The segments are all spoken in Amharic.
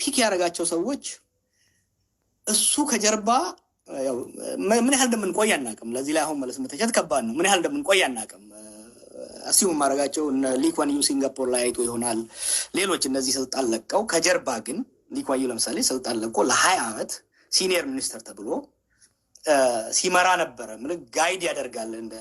ፒክ ያደረጋቸው ሰዎች እሱ ከጀርባ ምን ያህል እንደምንቆይ አናውቅም። ለዚህ ላይ አሁን መለስ መተቸት ከባድ ነው። ምን ያህል እንደምንቆይ አናውቅም። አሲዩም ማድረጋቸው ሊ ኩዋን ዩ ሲንጋፖር ላይ አይቶ ይሆናል። ሌሎች እነዚህ ስልጣን ለቀው ከጀርባ ግን ሊ ኩዋን ዩ ለምሳሌ ስልጣን ለቆ ለ20 ዓመት ሲኒየር ሚኒስተር ተብሎ ሲመራ ነበረ። ምን ጋይድ ያደርጋል እንደ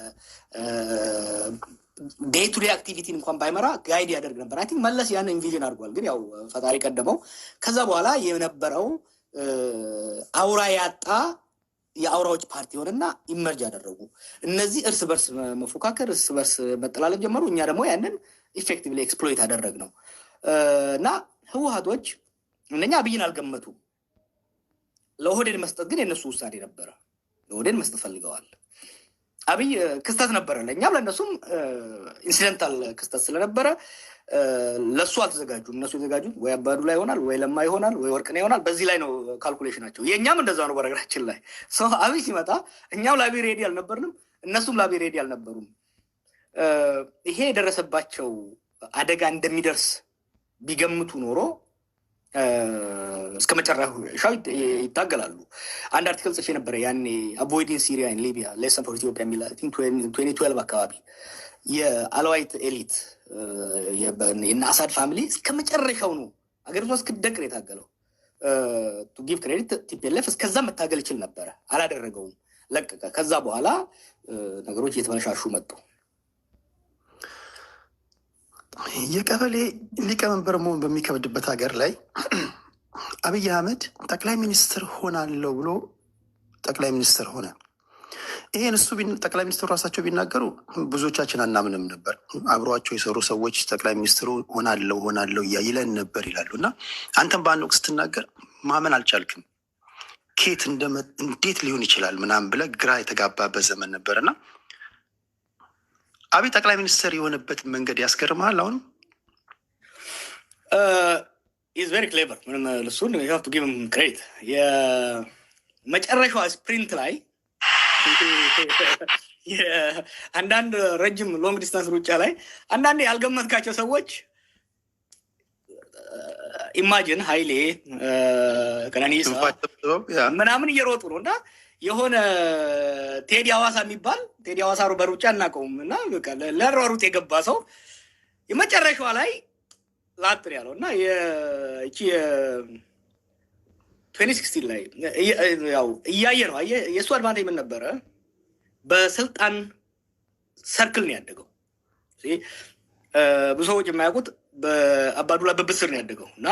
ዴይ ቱ ዴይ አክቲቪቲን እንኳን ባይመራ ጋይድ ያደርግ ነበር። አይ ቲንክ መለስ ያን ኢንቪዥን አድርጓል። ግን ያው ፈጣሪ ቀደመው። ከዛ በኋላ የነበረው አውራ ያጣ የአውራዎች ፓርቲ ሆነና ኢመርጅ ያደረጉ እነዚህ እርስ በርስ መፎካከር፣ እርስ በርስ መጠላለፍ ጀመሩ። እኛ ደግሞ ያንን ኢፌክቲቭሊ ኤክስፕሎይት አደረግ ነው እና ህወሓቶች እነኛ አብይን አልገመቱ። ለኦህዴድ መስጠት ግን የነሱ ውሳኔ ነበረ። ለኦህዴድ መስጠት ፈልገዋል። አብይ ክስተት ነበረ፣ ለእኛም ለእነሱም ኢንሲደንታል ክስተት ስለነበረ ለሱ አልተዘጋጁም። እነሱ የተዘጋጁት ወይ አባዱላ ይሆናል፣ ወይ ለማ ይሆናል፣ ወይ ወርቅነህ ይሆናል። በዚህ ላይ ነው ካልኩሌሽናቸው። የእኛም እንደዛ ነው። በነገራችን ላይ አብይ ሲመጣ እኛም ላቢ ሬዲ አልነበርንም፣ እነሱም ላቢ ሬዲ አልነበሩም። ይሄ የደረሰባቸው አደጋ እንደሚደርስ ቢገምቱ ኖሮ እስከ መጨረሻው ይታገላሉ። አንድ አርቲክል ጽፌ ነበረ ያኔ አቮይዲንግ ሲሪያ ኢን ሊቢያ ሌሰን ፎር ኢትዮጵያ የሚል 2012 አካባቢ የአልዋይት ኤሊት የእነ አሳድ ፋሚሊ እስከ መጨረሻው ነው አገሪቷ እስክትደቅ ነው የታገለው። ቱ ጊቭ ክሬዲት ቲፒኤልኤፍ እስከዛ መታገል ይችል ነበረ፣ አላደረገውም፣ ለቀቀ። ከዛ በኋላ ነገሮች እየተበለሻሹ መጡ። የቀበሌ ሊቀመንበር መሆን በሚከብድበት ሀገር ላይ አብይ አህመድ ጠቅላይ ሚኒስትር ሆናለሁ ብሎ ጠቅላይ ሚኒስትር ሆነ። ይሄን እሱ ጠቅላይ ሚኒስትሩ ራሳቸው ቢናገሩ ብዙዎቻችን አናምንም ነበር። አብሯቸው የሰሩ ሰዎች ጠቅላይ ሚኒስትሩ ሆናለሁ ይለን ነበር ይላሉ። እና አንተም በአንድ ወቅት ስትናገር ማመን አልቻልክም። ኬት እንዴት ሊሆን ይችላል ምናምን ብለህ ግራ የተጋባበት ዘመን ነበር እና አብይ ጠቅላይ ሚኒስትር የሆነበት መንገድ ያስገርመሃል። አሁንም ኢዝ ቬሪ ክሌቨር። ምንም ልሱን ዩ ሃቭ ቱ ጊቭ ሂም ክሬዲት። የመጨረሻዋ ስፕሪንት ላይ አንዳንድ ረጅም ሎንግ ዲስታንስ ሩጫ ላይ አንዳንድ ያልገመትካቸው ሰዎች ኢማጂን ሀይሌ ቀነኒሳ ምናምን እየሮጡ ነው እና የሆነ ቴዲ ሐዋሳ የሚባል ቴዲ ሐዋሳ በሩጫ እናቀውም እና ለሯሩጥ የገባ ሰው የመጨረሻዋ ላይ ላጥር ያለው እና እቺ 2016 ላይ ያው እያየ ነው። የእሱ አድቫንቴጅ ምን ነበረ? በስልጣን ሰርክል ነው ያደገው። ብዙ ሰዎች የማያውቁት በአባዱላ በብስር ነው ያደገው እና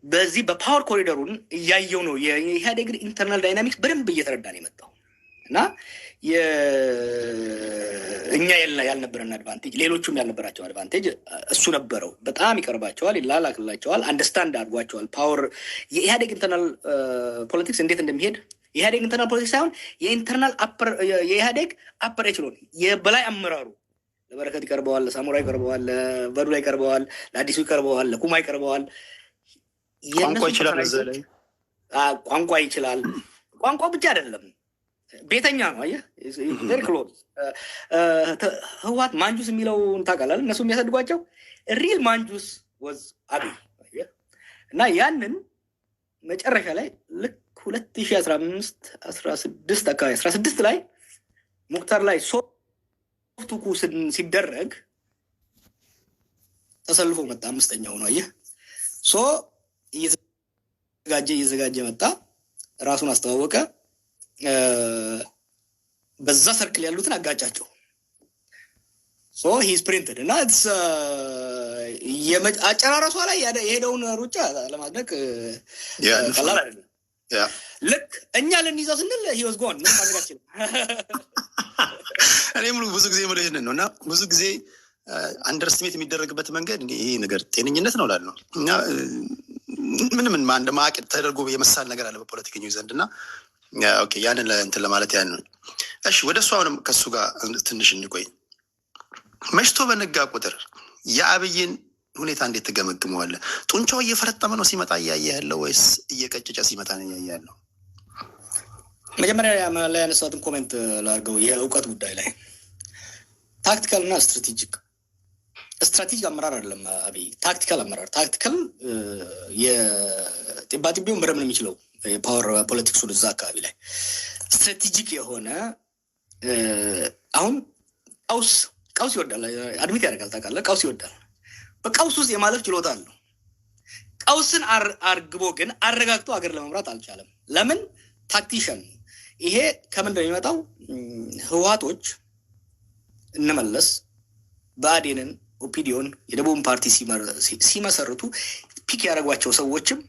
በዚህ በፓወር ኮሪደሩን እያየው ነው። የኢህአዴግን ኢንተርናል ዳይናሚክስ በደንብ እየተረዳ ነው የመጣው እና እኛ ያልነበረን አድቫንቴጅ ሌሎቹም ያልነበራቸው አድቫንቴጅ እሱ ነበረው። በጣም ይቀርባቸዋል፣ ይላላክላቸዋል፣ አንደርስታንድ አድርጓቸዋል። ፓወር የኢህአዴግ ኢንተርናል ፖለቲክስ እንዴት እንደሚሄድ የኢህአዴግ ኢንተርናል ፖለቲክስ ሳይሆን የኢህአዴግ አፐር ኤችሎን የበላይ አመራሩ ለበረከት ይቀርበዋል፣ ለሳሙራ ይቀርበዋል፣ ለበዱላ ይቀርበዋል፣ ለአዲሱ ይቀርበዋል፣ ለኩማ ይቀርበዋል። ቋንቋ ይችላል። ቋንቋ ብቻ አይደለም፣ ቤተኛ ነው። አየህ ቬሪ ክሎዝ። ህወሓት ማንጁስ የሚለውን ታውቃለህ? እነሱ የሚያሳድጓቸው ሪል ማንጁስ ወዝ አብይ እና ያንን መጨረሻ ላይ ልክ 2015-16 አካባቢ 16 ላይ ሙክታር ላይ ሶፍቱኩ ሲደረግ ተሰልፎ መጣ። አምስተኛው ነው። አየህ እየዘጋጀ መጣ፣ ራሱን አስተዋወቀ። በዛ ሰርክል ያሉትን አጋጫቸው። ሂስ ፕሪንትድ እና አጨራረሷ ላይ የሄደውን ሩጫ ለማድነቅ ቀላል አይደለም። ልክ እኛ ልንይዘው ስንል ሂወዝ ጎን ምን ማድረጋችን እኔም ብዙ ጊዜ ሙሉ ይህንን ነው እና ብዙ ጊዜ አንደርስትሜት የሚደረግበት መንገድ ይሄ ነገር ጤነኝነት ነው ላል ነው እና ምንም እንደ ማዕቀድ ተደርጎ የመሳል ነገር አለ በፖለቲከኞች ዘንድ እና ኦኬ ያንን እንትን ለማለት ያን ነው። እሺ ወደ እሱ አሁንም ከእሱ ጋር ትንሽ እንቆይ። መሽቶ በነጋ ቁጥር የአብይን ሁኔታ እንዴት ትገመግመዋለህ? ጡንቻው እየፈረጠመ ነው ሲመጣ እያየ ያለው ወይስ እየቀጨጨ ሲመጣ ነው እያየ ያለው? መጀመሪያ ላይ ያነሳሁትን ኮሜንት ላድርገው። የእውቀት ጉዳይ ላይ ታክቲካል እና ስትራቴጂክ አመራር አይደለም አብይ፣ ታክቲካል አመራር። ታክቲካል ጢባጢቤውን በደንብ ነው የሚችለው የፓወር ፖለቲክሱን እዛ አካባቢ ላይ ስትራቴጂክ የሆነ አሁን ቀውስ ይወዳል። አድሚት ያደርጋል። ታውቃለህ፣ ቀውስ ይወዳል። በቀውስ ውስጥ የማለፍ ችሎታ አለው። ቀውስን አርግቦ ግን አረጋግቶ ሀገር ለመምራት አልቻለም። ለምን? ታክቲሽን። ይሄ ከምን እንደሚመጣው ህወሓቶች እንመለስ ብአዴንን፣ ኦፒዲዮን፣ የደቡብን ፓርቲ ሲመሰርቱ ፒክ ያደረጓቸው ሰዎችም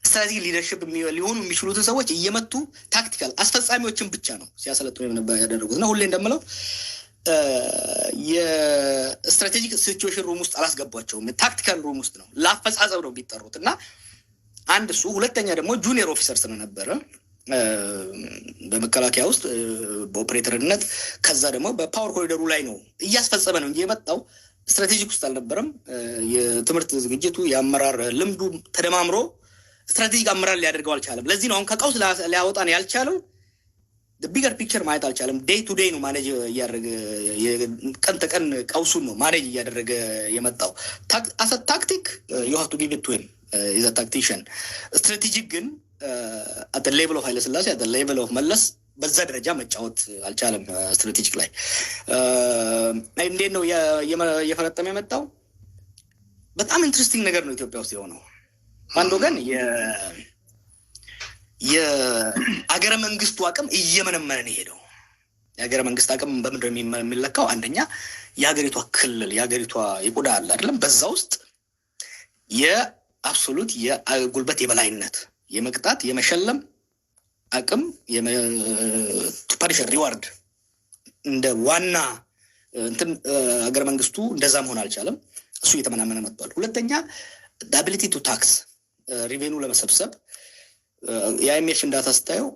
ስትራቴጂ ሊደርሽፕ ሊሆኑ የሚችሉትን ሰዎች እየመቱ ታክቲካል አስፈጻሚዎችን ብቻ ነው ሲያሰለጥኑ ያደረጉት እና ሁሌ እንደምለው የስትራቴጂክ ሲቹዌሽን ሩም ውስጥ አላስገቧቸውም። ታክቲካል ሩም ውስጥ ነው ለአፈጻጸም ነው የሚጠሩት እና አንድ እሱ፣ ሁለተኛ ደግሞ ጁኒየር ኦፊሰር ስለነበረ በመከላከያ ውስጥ በኦፕሬተርነት ከዛ ደግሞ በፓወር ኮሪደሩ ላይ ነው እያስፈጸመ ነው እንጂ የመጣው ስትራቴጂክ ውስጥ አልነበረም። የትምህርት ዝግጅቱ የአመራር ልምዱ ተደማምሮ ስትራቴጂክ አመራር ሊያደርገው አልቻለም። ለዚህ ነው አሁን ከቀውስ ሊያወጣን ያልቻለው። ቢገር ፒክቸር ማየት አልቻለም። ዴይ ቱ ዴይ ነው ማኔጅ እያደረገ ቀን ተቀን ቀውሱን ነው ማኔጅ እያደረገ የመጣው። አሰ ታክቲክ ዩ ሃቭ ቱ ጊቭ ኢት ቱ ሂም ኢዝ አ ታክቲሽን። ስትራቴጂክ ግን አት ሌቭል ኦፍ ኃይለስላሴ አት ሌቭል ኦፍ መለስ በዛ ደረጃ መጫወት አልቻለም። ስትራቴጂክ ላይ እንዴት ነው እየፈረጠመ የመጣው? በጣም ኢንትረስቲንግ ነገር ነው ኢትዮጵያ ውስጥ የሆነው። አንድ ወገን የአገረ መንግስቱ አቅም እየመነመነ ነው የሄደው። የሀገረ መንግስት አቅም በምንድን ነው የሚለካው? አንደኛ የሀገሪቷ ክልል የሀገሪቷ የቆዳ አለ አይደለም፣ በዛ ውስጥ የአብሶሉት የጉልበት የበላይነት የመቅጣት የመሸለም አቅም ፓኒሸር ሪዋርድ እንደ ዋና እንትን ሀገረ መንግስቱ እንደዛ መሆን አልቻለም። እሱ እየተመናመነ መጥቷል። ሁለተኛ አቢሊቲ ቱ ታክስ ሪቬኑ ለመሰብሰብ የአይኤምኤፍ እንዳታ ስታየው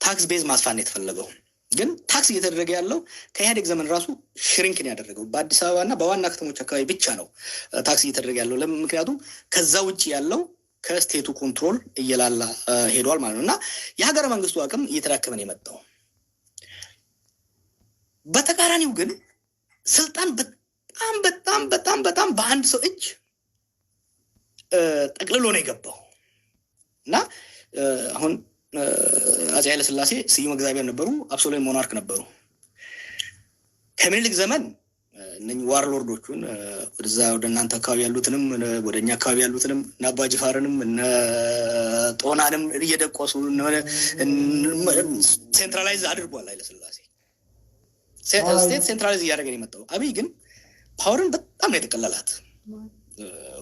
ታክስ ቤዝ ማስፋን የተፈለገው ግን ታክስ እየተደረገ ያለው ከኢህአዴግ ዘመን ራሱ ሽሪንክን ያደረገው በአዲስ አበባ እና በዋና ከተሞች አካባቢ ብቻ ነው ታክስ እየተደረገ ያለው። ምክንያቱም ከዛ ውጭ ያለው ከስቴቱ ኮንትሮል እየላላ ሄዷል ማለት ነው እና የሀገረ መንግስቱ አቅም እየተዳከመን የመጣው። በተቃራኒው ግን ስልጣን በጣም በጣም በጣም በጣም በአንድ ሰው እጅ ጠቅልሎ ነው የገባው እና አሁን አፄ ኃይለስላሴ ስዩም እግዚአብሔር ነበሩ፣ አብሶሉት ሞናርክ ነበሩ። ከምኒልክ ዘመን እነኚህ ዋርሎርዶቹን ወደዛ ወደ እናንተ አካባቢ ያሉትንም ወደ እኛ አካባቢ ያሉትንም እነ አባ ጅፋርንም እነ ጦናንም እየደቆሱ ሴንትራላይዝ አድርጓል ኃይለስላሴ። ስቴት ሴንትራላይዝ እያደረገ ነው የመጣው። አብይ ግን ፓወርን በጣም ነው የተቀለላት።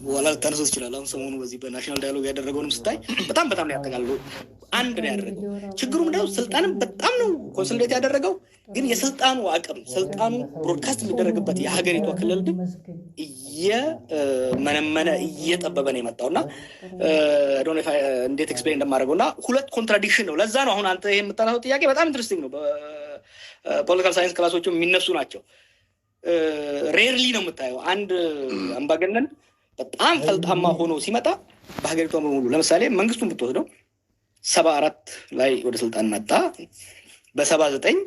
በኋላ ልታነሱ ይችላል። አሁን ሰሞኑ በዚህ በናሽናል ዳያሎግ ያደረገውንም ስታይ በጣም ነው ያጠቃልለው። አንድ ነው ያደረገው። ችግሩ ምንድነው? ስልጣንም በጣም ነው ኮንሶሊዴት ያደረገው። ግን የስልጣኑ አቅም ስልጣኑ ብሮድካስት የሚደረግበት የሀገሪቷ ክልል ግን እየመነመነ እየጠበበ ነው የመጣው እና እንዴት ኤክስፕሌን እንደማደርገው እና ሁለት ኮንትራዲክሽን ነው። ለዛ ነው አሁን አንተ ይሄ የምታነሳው ጥያቄ በጣም ኢንትረስቲንግ ነው። በፖለቲካል ሳይንስ ክላሶቹ የሚነሱ ናቸው። ሬርሊ ነው የምታየው አንድ አምባገነን በጣም ፈልጣማ ሆኖ ሲመጣ በሀገሪቷ በሙሉ። ለምሳሌ መንግስቱን ብትወስደው 74 ላይ ወደ ስልጣን መጣ። በ79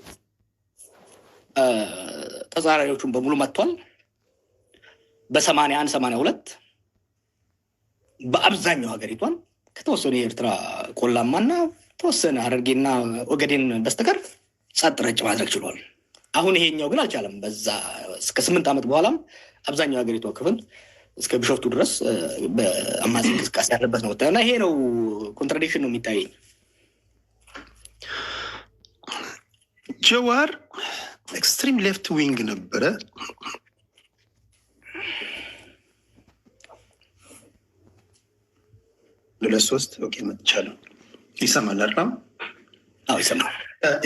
ተጻራሪዎቹን በሙሉ መጥቷል። በ81 82 በአብዛኛው ሀገሪቷን ከተወሰኑ የኤርትራ ቆላማና ተወሰነ ሐረርጌና ኦጋዴን በስተቀር ጸጥ ረጭ ማድረግ ችሏል። አሁን ይሄኛው ግን አልቻለም። በዛ እስከ 8 ዓመት በኋላም አብዛኛው ሀገሪቷ ክፍል እስከ ቢሾፍቱ ድረስ በአማጺ እንቅስቃሴ ያለበት ነው እና ይሄ ነው ኮንትራዲክሽን ነው የሚታየኝ። ጀዋር ኤክስትሪም ሌፍት ዊንግ ነበረ። ለሶስት ኦኬ መጥቻለሁ። ይሰማል አይደል? አዎ ይሰማል።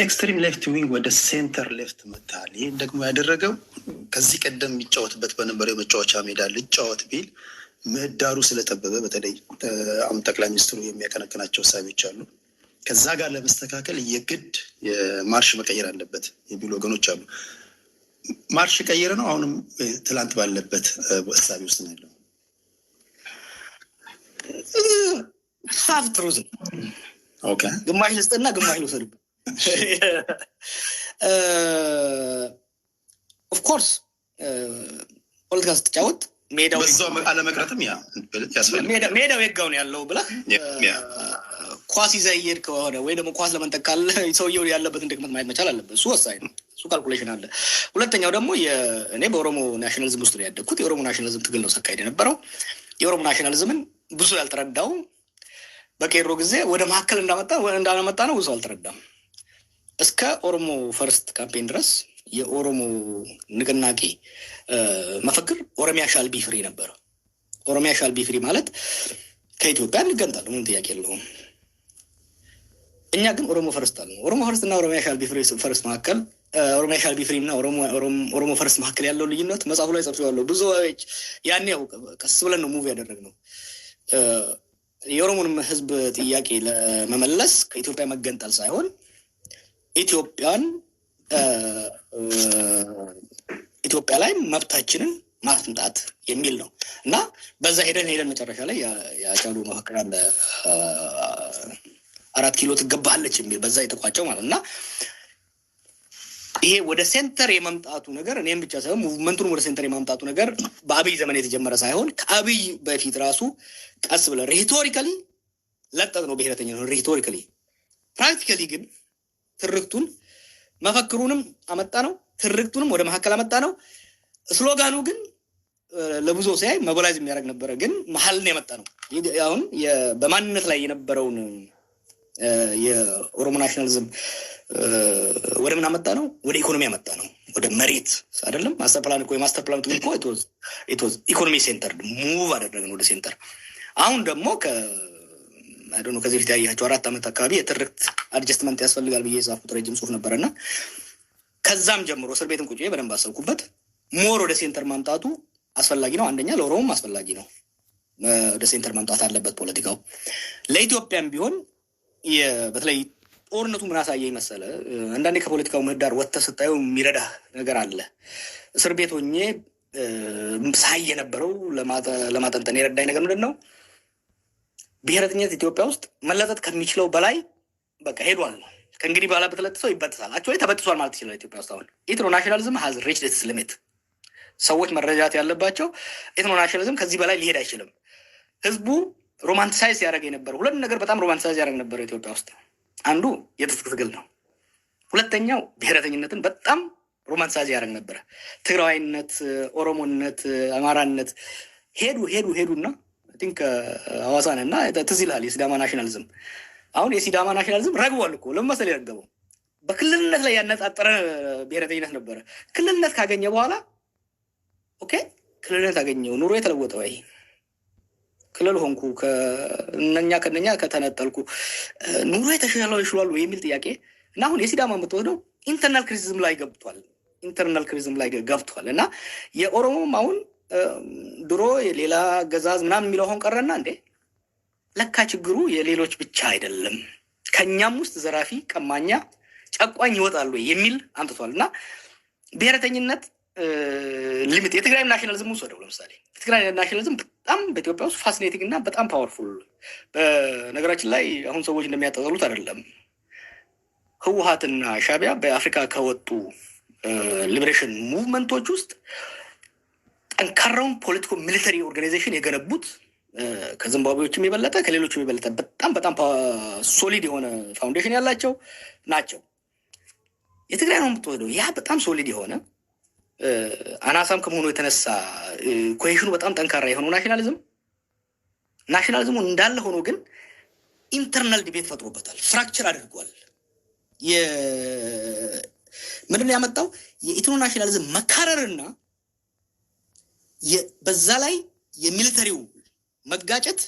ኤክስትሪም ሌፍት ዊንግ ወደ ሴንተር ሌፍት መጥቷል። ይህን ደግሞ ያደረገው ከዚህ ቀደም የሚጫወትበት በነበረው የመጫወቻ ሜዳ ልጫወት ቢል ምህዳሩ ስለጠበበ፣ በተለይ አሁን ጠቅላይ ሚኒስትሩ የሚያቀነቅናቸው እሳቤዎች አሉ። ከዛ ጋር ለመስተካከል የግድ ማርሽ መቀየር አለበት የሚሉ ወገኖች አሉ። ማርሽ ቀየረ ነው አሁንም ትላንት ባለበት እሳቤ ውስጥ ነው ያለው። ሀፍ ትሩዝ ኦኬ፣ ግማሽ ልስጥና ግማሽ ልውሰድበት። ኦፍኮርስ ፖለቲካ ስትጫወት በዛው አለመቅረትም ያስፈልጋል። ሜዳው የጋው ነው ያለው ብለህ ኳስ ይዘህ እየሄድክ ከሆነ ወይ ደግሞ ኳስ ለመንጠቅ ካለ ሰውየው ያለበትን ድክመት ማየት መቻል አለበት። እሱ ወሳኝ ነው። እሱ ካልኩሌሽን አለ። ሁለተኛው ደግሞ እኔ በኦሮሞ ናሽናሊዝም ውስጥ ነው ያደግኩት። የኦሮሞ ናሽናሊዝም ትግል ነው ሲካሄድ የነበረው። የኦሮሞ ናሽናሊዝምን ብዙ ያልተረዳው በቄሮ ጊዜ ወደ መካከል እንዳመጣ ነው ብዙ አልተረዳም። እስከ ኦሮሞ ፈርስት ካምፔን ድረስ የኦሮሞ ንቅናቄ መፈክር ኦሮሚያ ሻል ቢ ፍሪ ነበረ። ኦሮሚያ ሻል ቢ ፍሪ ማለት ከኢትዮጵያ እንገንጣለን፣ ምንም ጥያቄ የለውም። እኛ ግን ኦሮሞ ፈርስት አለ። ኦሮሞ ፈርስት እና ኦሮሚያ ሻል ቢ ፍሪ ፈርስት መካከል ኦሮሚያ ሻል ቢ ፍሪ እና ኦሮሞ ፈርስት መካከል ያለው ልዩነት መጽሐፉ ላይ ጽፌዋለሁ። ብዙዎች ያኔ ያው ቀስ ብለን ነው ሙቭ ያደረግነው። የኦሮሞንም ህዝብ ጥያቄ ለመመለስ ከኢትዮጵያ መገንጠል ሳይሆን ኢትዮጵያ ላይ መብታችንን ማስምጣት የሚል ነው እና በዛ ሄደን መጨረሻ ላይ ያጫሉ መፈክር አለ 4 ኪሎ ትገባለች የሚል በዛ የተቋጨው ማለት እና ይሄ ወደ ሴንተር የመምጣቱ ነገር እኔም ብቻ ሳይሆን ሙቭመንቱን ወደ ሴንተር የማምጣቱ ነገር በአብይ ዘመን የተጀመረ ሳይሆን ከአብይ በፊት ራሱ ቀስ ብለን ሪቶሪካሊ ለጠጥ ነው ብሔረተኛ ነው ሪቶሪካሊ። ፕራክቲካሊ ግን ትርክቱን መፈክሩንም አመጣ ነው፣ ትርክቱንም ወደ መካከል አመጣ ነው። ስሎጋኑ ግን ለብዙ ሲያይ ሞቢላይዝ የሚያደርግ ነበረ፣ ግን መሀል ነው የመጣ ነው። አሁን በማንነት ላይ የነበረውን የኦሮሞ ናሽናሊዝም ወደ ምን አመጣ ነው? ወደ ኢኮኖሚ አመጣ ነው። ወደ መሬት አይደለም። ማስተር ፕላን እኮ የማስተር ፕላን እኮ ኢትወዝ ኢኮኖሚ ሴንተር ሙቭ አደረግን ወደ ሴንተር። አሁን ደግሞ ከዚህ በፊት ያያቸው 4 ዓመት አካባቢ የትርክት አድጀስትመንት ያስፈልጋል ብዬ የጻፍኩት ረጅም ጽሁፍ ነበረና ከዛም ጀምሮ እስር ቤትን ቁጭ በደንብ አሰብኩበት። ሞር ወደ ሴንተር ማምጣቱ አስፈላጊ ነው። አንደኛ ለኦሮሞም አስፈላጊ ነው። ወደ ሴንተር ማምጣት አለበት ፖለቲካው። ለኢትዮጵያም ቢሆን በተለይ ጦርነቱ ምን አሳየኝ መሰለ፣ አንዳንዴ ከፖለቲካው ምህዳር ወጥተህ ስታየው የሚረዳ ነገር አለ። እስር ቤት ሆኜ ሳይ የነበረው ለማጠንጠን የረዳኝ ነገር ምንድን ነው? ብሔረተኝነት ኢትዮጵያ ውስጥ መለጠጥ ከሚችለው በላይ በቃ ሄዷል። ከእንግዲህ በኋላ በተለጥሰው ይበጥሳል። አክቹዋሊ ተበጥሷል ማለት ይችላል። ኢትዮጵያ ውስጥ አሁን ኢትኖ ናሽናሊዝም ሀዝ ሪችድ ኢትስ ሊሚት። ሰዎች መረጃት ያለባቸው ኢትኖ ናሽናሊዝም ከዚህ በላይ ሊሄድ አይችልም። ህዝቡ ሮማንቲሳይዝ ያደረገ የነበረው ሁለት ነገር በጣም ሮማንቲሳይዝ ያደረግ ነበረው ኢትዮጵያ ውስጥ። አንዱ የትጥቅ ትግል ነው። ሁለተኛው ብሔረተኝነትን በጣም ሮማንቲሳይዝ ያደረግ ነበረ። ትግራዋይነት፣ ኦሮሞነት፣ አማራነት ሄዱና ቲንክ ሐዋሳን እና ትዝ ይልሃል የሲዳማ ናሽናሊዝም። አሁን የሲዳማ ናሽናሊዝም ረግቧል እኮ። ለምን መሰለህ የረገበው? በክልልነት ላይ ያነጣጠረ ብሔረተኝነት ነበረ። ክልልነት ካገኘ በኋላ ኦኬ ክልልነት አገኘው፣ ኑሮ የተለወጠ ወይ ክልል ሆንኩ፣ ከነኛ ከተነጠልኩ ኑሮ የተሻለው ይሽሏል ወይ የሚል ጥያቄ እና አሁን የሲዳማ የምትወስደው ኢንተርናል ክሪቲሲዝም ላይ ገብቷል እና የኦሮሞም አሁን ድሮ የሌላ ገዛዝ ምናምን የሚለው አሁን ቀረና እንዴ ለካ ችግሩ የሌሎች ብቻ አይደለም፣ ከኛም ውስጥ ዘራፊ፣ ቀማኛ፣ ጨቋኝ ይወጣሉ የሚል አምጥቷል እና ብሔረተኝነት ሊሚት የትግራይ ናሽናሊዝም ወሰደው። ለምሳሌ የትግራይ ናሽናሊዝም በጣም በኢትዮጵያ ውስጥ ፋሲኔቲንግ እና በጣም ፓወርፉል። በነገራችን ላይ አሁን ሰዎች እንደሚያጠጠሉት አይደለም። ህወሓትና ሻዕቢያ በአፍሪካ ከወጡ ሊበሬሽን ሙቭመንቶች ውስጥ ጠንካራውን ፖለቲኮ ሚሊተሪ ኦርጋናይዜሽን የገነቡት ከዚምባብዌዎችም የበለጠ ከሌሎችም የበለጠ በጣም ሶሊድ የሆነ ፋውንዴሽን ያላቸው ናቸው። የትግራይ ነው የምትወስደው። ያ በጣም ሶሊድ የሆነ አናሳም ከመሆኑ የተነሳ ኮሄሽኑ በጣም ጠንካራ የሆነው ናሽናሊዝሙ እንዳለ ሆኖ ግን ኢንተርናል ዲቤት ፈጥሮበታል፣ ፍራክቸር አድርጓል። ምንድን ያመጣው የኢትኖ ናሽናሊዝም መካረርና በዛ ላይ የሚሊተሪው መጋጨት